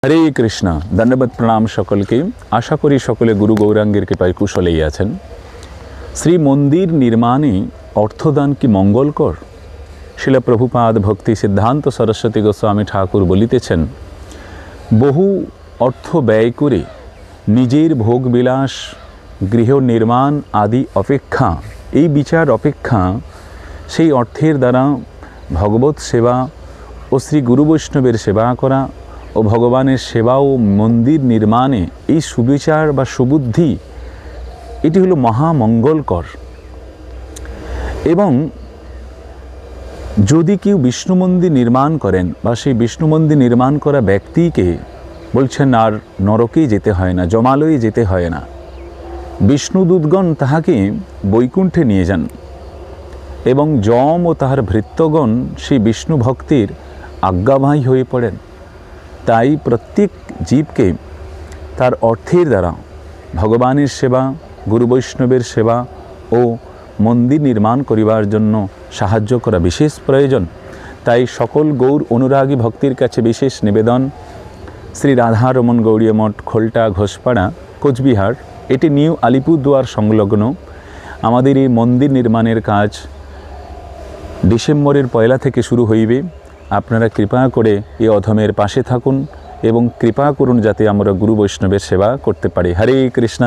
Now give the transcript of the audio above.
হরে কৃষ্ণ। ধন্যবাদ, প্রণাম সকলকে। আশা করি সকলে গুরু গৌরাঙ্গের কৃপায় কুশলেই আছেন। শ্রী মন্দির নির্মাণে অর্থদান কি মঙ্গলকর? শিলা প্রভুপাদ ভক্তি সিদ্ধান্ত সরস্বতী গোস্বামী ঠাকুর বলিতেছেন, বহু অর্থ ব্যয় করে নিজের ভোগবিলাস, গৃহ নির্মাণ আদি অপেক্ষা, এই বিচার অপেক্ষা সেই অর্থের দ্বারা ভগবত সেবা ও শ্রী গুরু বৈষ্ণবের সেবা করা ও ভগবানের সেবা ও মন্দির নির্মাণে এই সুবিচার বা সুবুদ্ধি, এটি হলো মহামঙ্গলকর। এবং যদি কেউ বিষ্ণু মন্দির নির্মাণ করেন বা সেই বিষ্ণু মন্দির নির্মাণ করা ব্যক্তিকে বলছেন আর নরকেই যেতে হয় না, জমালয়ে যেতে হয় না, বিষ্ণুদূতগণ তাহাকে বৈকুণ্ঠে নিয়ে যান এবং যম ও তাহার ভৃত্যগণ সেই বিষ্ণু ভক্তির আজ্ঞাবাহী হয়ে পড়েন। তাই প্রত্যেক জীবকে তার অর্থের দ্বারা ভগবানের সেবা, গুরু বৈষ্ণবের সেবা ও মন্দির নির্মাণ করিবার জন্য সাহায্য করা বিশেষ প্রয়োজন। তাই সকল গৌর অনুরাগী ভক্তির কাছে বিশেষ নিবেদন, শ্রী রাধারমণ গৌড়ীয় মঠ, খোলটা, ঘোষপাড়া, কোচবিহার, এটি নিউ আলিপুরদুয়ার সংলগ্ন। আমাদের এই মন্দির নির্মাণের কাজ ডিসেম্বরের 1 থেকে শুরু হইবে। আপনারা কৃপা করে এই অধমের পাশে থাকুন এবং কৃপা করুন যাতে আমরা গুরু বৈষ্ণবের সেবা করতে পারি। হরে কৃষ্ণ।